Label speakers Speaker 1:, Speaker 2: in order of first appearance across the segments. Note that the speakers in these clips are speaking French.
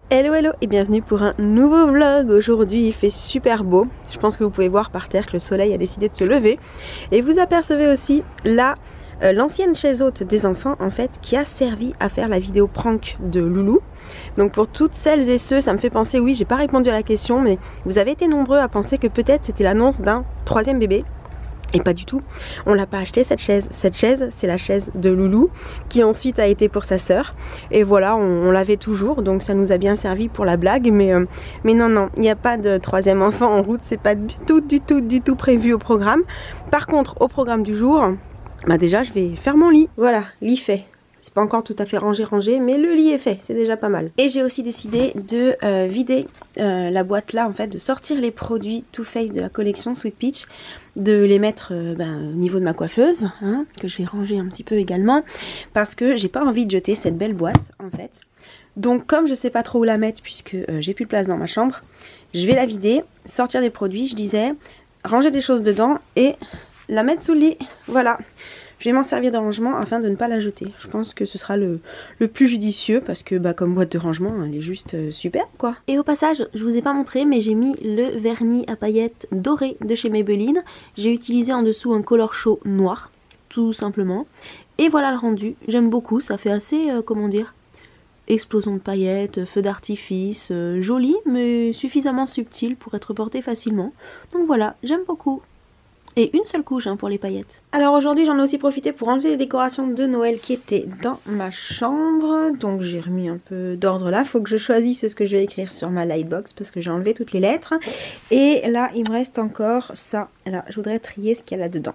Speaker 1: Hello hello et bienvenue pour un nouveau vlog. Aujourd'hui il fait super beau. Je pense que vous pouvez voir par terre que le soleil a décidé de se lever. Et vous apercevez aussi là l'ancienne chaise haute des enfants en fait qui a servi à faire la vidéo prank de Loulou. Donc pour toutes celles et ceux, ça me fait penser, oui j'ai pas répondu à la question, mais vous avez été nombreux à penser que peut-être c'était l'annonce d'un troisième bébé. Et pas du tout, on l'a pas acheté cette chaise. Cette chaise, c'est la chaise de Loulou qui ensuite a été pour sa sœur. Et voilà, on l'avait toujours, donc ça nous a bien servi pour la blague. Mais non, il n'y a pas de troisième enfant en route, c'est pas du tout prévu au programme. Par contre, au programme du jour, bah déjà je vais faire mon lit. Voilà, lit fait. C'est pas encore tout à fait rangé, mais le lit est fait, c'est déjà pas mal. Et j'ai aussi décidé de vider la boîte là, en fait, de sortir les produits Too Faced de la collection Sweet Peach, de les mettre au niveau de ma coiffeuse, hein, que je vais ranger un petit peu également, parce que j'ai pas envie de jeter cette belle boîte, en fait. Donc comme je sais pas trop où la mettre, puisque j'ai plus de place dans ma chambre, je vais la vider, sortir les produits, je disais, ranger des choses dedans et la mettre sous le lit, voilà. Je vais m'en servir de rangement afin de ne pas la jeter. Je pense que ce sera le plus judicieux parce que comme boîte de rangement, elle est juste super quoi. Et au passage, je vous ai pas montré mais j'ai mis le vernis à paillettes doré de chez Maybelline. J'ai utilisé en dessous un color show noir, tout simplement. Et voilà le rendu. J'aime beaucoup, ça fait assez, comment dire, explosion de paillettes, feu d'artifice, joli mais suffisamment subtil pour être porté facilement. Donc voilà, j'aime beaucoup. Et une seule couche pour les paillettes. Alors aujourd'hui j'en ai aussi profité pour enlever les décorations de Noël qui étaient dans ma chambre. Donc j'ai remis un peu d'ordre là. Faut que je choisisse ce que je vais écrire sur ma lightbox parce que j'ai enlevé toutes les lettres. Et là il me reste encore ça. Là je voudrais trier ce qu'il y a là-dedans.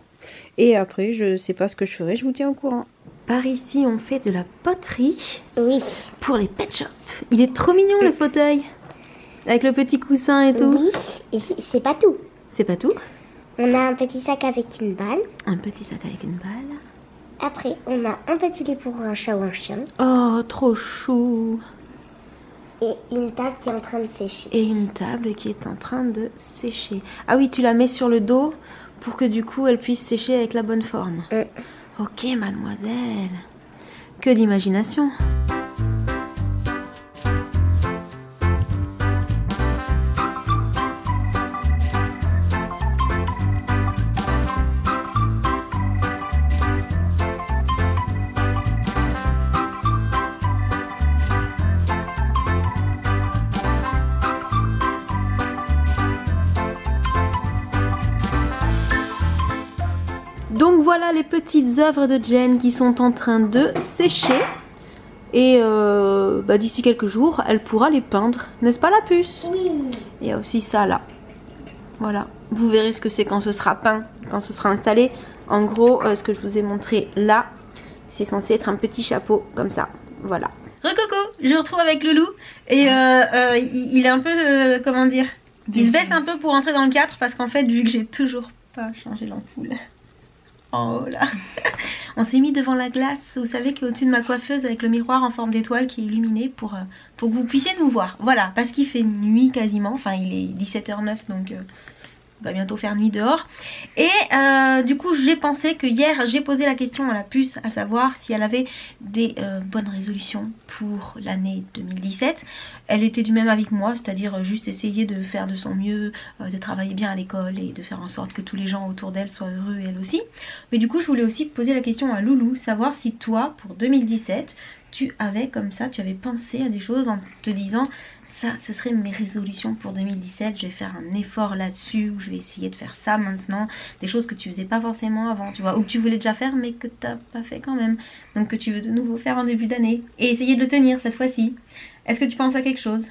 Speaker 1: Et après je sais pas ce que je ferai, je vous tiens au courant. Par ici on fait de la poterie.
Speaker 2: Oui.
Speaker 1: Pour les pet shops. Il est trop mignon le fauteuil. Avec le petit coussin et tout.
Speaker 2: Oui, et c'est pas tout.
Speaker 1: C'est pas tout?
Speaker 2: On a un petit sac avec une balle.
Speaker 1: Un petit sac avec une balle.
Speaker 2: Après, on a un petit lit pour un chat ou un chien.
Speaker 1: Oh, trop chou.
Speaker 2: Et une table qui est en train de sécher.
Speaker 1: Et une table qui est en train de sécher. Ah oui, tu la mets sur le dos pour que du coup elle puisse sécher avec la bonne forme. Ok, mademoiselle. Que d'imagination. Donc voilà les petites œuvres de Jen qui sont en train de sécher. Et d'ici quelques jours, elle pourra les peindre. N'est-ce pas la puce?
Speaker 2: Oui.
Speaker 1: Il y a aussi ça là. Voilà. Vous verrez ce que c'est quand ce sera peint, quand ce sera installé. En gros, ce que je vous ai montré là, c'est censé être un petit chapeau comme ça. Voilà. Re-coucou, je vous retrouve avec Loulou. Et il est un peu, comment dire, il se baisse un peu pour entrer dans le cadre parce qu'en fait, vu que j'ai toujours pas changé l'ampoule. Oh là. On s'est mis devant la glace, vous savez qu'au-dessus de ma coiffeuse avec le miroir en forme d'étoile qui est illuminé pour que vous puissiez nous voir. Voilà, parce qu'il fait nuit quasiment, enfin il est 17h09 donc il va bientôt faire nuit dehors. Et du coup j'ai pensé que hier j'ai posé la question à la puce à savoir si elle avait des bonnes résolutions pour l'année 2017. Elle était du même avis que moi, c'est-à-dire juste essayer de faire de son mieux, de travailler bien à l'école et de faire en sorte que tous les gens autour d'elle soient heureux et elle aussi. Mais du coup je voulais aussi poser la question à Loulou, savoir si toi pour 2017 tu avais comme ça, tu avais pensé à des choses en te disant ça, ce serait mes résolutions pour 2017, je vais faire un effort là-dessus, où je vais essayer de faire ça maintenant, des choses que tu faisais pas forcément avant, tu vois, ou que tu voulais déjà faire mais que t'as pas fait quand même, donc que tu veux de nouveau faire en début d'année, et essayer de le tenir cette fois-ci. Est-ce que tu penses à quelque chose?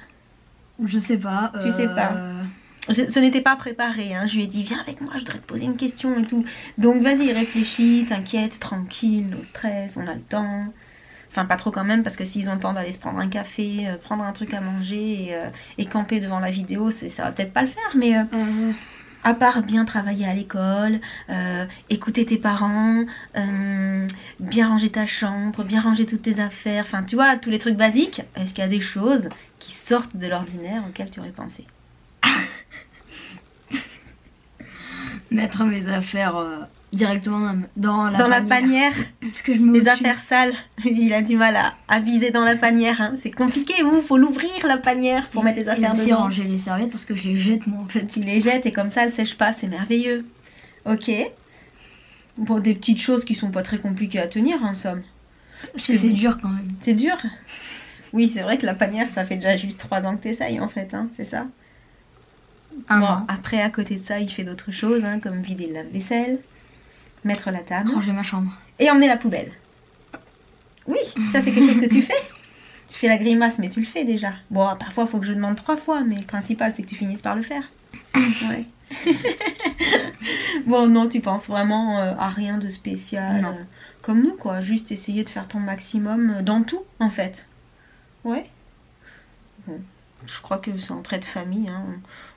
Speaker 3: Je sais pas.
Speaker 1: Tu sais pas. Ce n'était pas préparé, hein. Je lui ai dit viens avec moi, je voudrais te poser une question et tout. Donc vas-y, réfléchis, t'inquiète, tranquille, no stress, on a le temps. Enfin pas trop quand même parce que s'ils ont le temps d'aller se prendre un café, prendre un truc à manger et camper devant la vidéo, ça va peut-être pas le faire, mais à part bien travailler à l'école, écouter tes parents, bien ranger ta chambre, bien ranger toutes tes affaires, enfin tu vois tous les trucs basiques, est-ce qu'il y a des choses qui sortent de l'ordinaire auxquelles tu aurais pensé?
Speaker 3: Mettre mes affaires directement même dans la
Speaker 1: Dans la panière.
Speaker 3: Parce que je me
Speaker 1: Les affaires sales, il a du mal à viser dans la panière, hein. C'est compliqué, il faut l'ouvrir la panière pour mettre les affaires
Speaker 3: aussi
Speaker 1: dedans.
Speaker 3: ranger les serviettes parce que je les jette moi en fait.
Speaker 1: Tu les jettes et comme ça elles sèchent pas, c'est merveilleux. Ok. Bon, des petites choses qui sont pas très compliquées à tenir en somme.
Speaker 3: C'est dur quand même.
Speaker 1: C'est dur. Oui, c'est vrai que la panière, ça fait déjà juste 3 ans que t'essayes en fait, hein, c'est ça. Bon, après, à côté de ça, il fait d'autres choses, hein, comme vider le lave-vaisselle, mettre la table,
Speaker 3: ranger ma chambre
Speaker 1: et emmener la poubelle. Oui, ça c'est quelque chose que tu fais. Tu fais la grimace, mais tu le fais déjà. Bon, parfois, il faut que je demande 3 fois, mais le principal, c'est que tu finisses par le faire. Ouais. Bon, non, tu penses vraiment à rien de spécial.
Speaker 3: Non.
Speaker 1: Comme nous, quoi. Juste essayer de faire ton maximum dans tout, en fait. Ouais. Bon. Je crois que c'est en trait de famille, hein.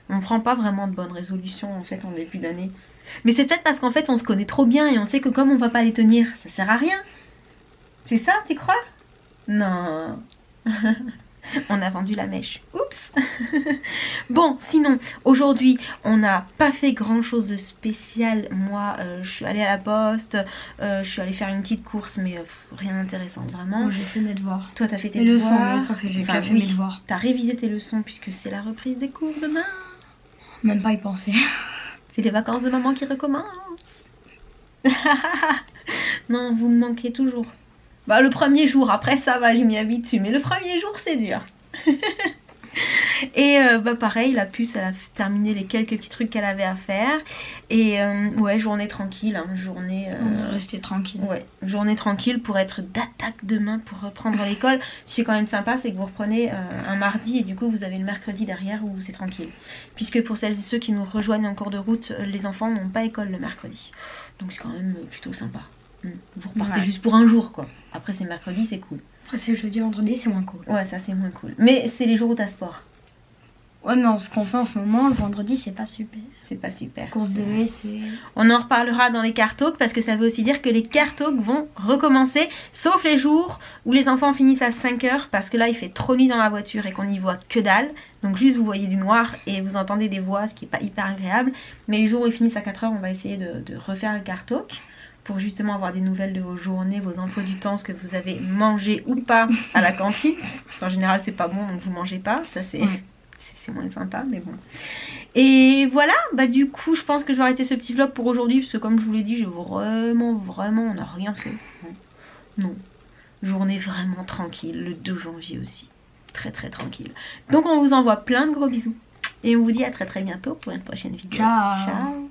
Speaker 1: On prend pas vraiment de bonnes résolutions, en fait, en début d'année. Mais c'est peut-être parce qu'en fait, on se connaît trop bien et on sait que comme on va pas les tenir, ça sert à rien. C'est ça, tu crois? Non. On a vendu la mèche. Oups. Bon, sinon, aujourd'hui, on n'a pas fait grand chose de spécial. Moi, je suis allée à la poste, je suis allée faire une petite course, mais rien d'intéressant, vraiment.
Speaker 3: Moi, j'ai fait mes devoirs.
Speaker 1: Toi, t'as fait tes
Speaker 3: Les leçons,
Speaker 1: devoirs.
Speaker 3: parce que j'ai
Speaker 1: Enfin,
Speaker 3: déjà fait
Speaker 1: oui,
Speaker 3: mes devoirs.
Speaker 1: T'as révisé tes leçons puisque c'est la reprise des cours demain.
Speaker 3: Même pas y penser.
Speaker 1: C'est les vacances de maman qui recommencent. Non, vous me manquez toujours. Bah, le premier jour, après ça va, je m'y habitue, mais le premier jour, c'est dur. Et bah pareil, la puce, elle a terminé les quelques petits trucs qu'elle avait à faire. Et ouais, journée tranquille, hein, journée...
Speaker 3: On est resté tranquille.
Speaker 1: Ouais, journée tranquille pour être d'attaque demain pour reprendre l'école. Ce qui est quand même sympa, c'est que vous reprenez un mardi et du coup vous avez le mercredi derrière où c'est tranquille. Puisque pour celles et ceux qui nous rejoignent en cours de route, les enfants n'ont pas école le mercredi. Donc c'est quand même plutôt sympa. Vous repartez juste pour un jour, quoi. Après c'est mercredi, c'est cool.
Speaker 3: Après c'est jeudi, vendredi, c'est moins cool.
Speaker 1: Ouais, ça c'est moins cool. Mais c'est les jours où t'as sport.
Speaker 3: Ouais, mais ce qu'on fait en ce moment, le vendredi, c'est pas super.
Speaker 1: C'est pas super.
Speaker 3: Course de haie, c'est...
Speaker 1: On en reparlera dans les cartalks parce que ça veut aussi dire que les cartalks vont recommencer, sauf les jours où les enfants finissent à 5h parce que là il fait trop nuit dans la voiture et qu'on n'y voit que dalle. Donc juste vous voyez du noir et vous entendez des voix, ce qui est pas hyper agréable. Mais les jours où ils finissent à 4h, on va essayer de refaire le cartalk pour justement avoir des nouvelles de vos journées, vos emplois du temps, ce que vous avez mangé ou pas à la cantine. Parce qu'en général c'est pas bon donc vous mangez pas, ça c'est... C'est moins sympa, mais bon. Et voilà, bah du coup, je pense que je vais arrêter ce petit vlog pour aujourd'hui, parce que comme je vous l'ai dit, j'ai vraiment, on n'a rien fait. Non. Journée vraiment tranquille, le 2 janvier aussi. Très tranquille. Donc on vous envoie plein de gros bisous. Et on vous dit à très bientôt pour une prochaine vidéo.
Speaker 3: Ciao.
Speaker 1: Ciao.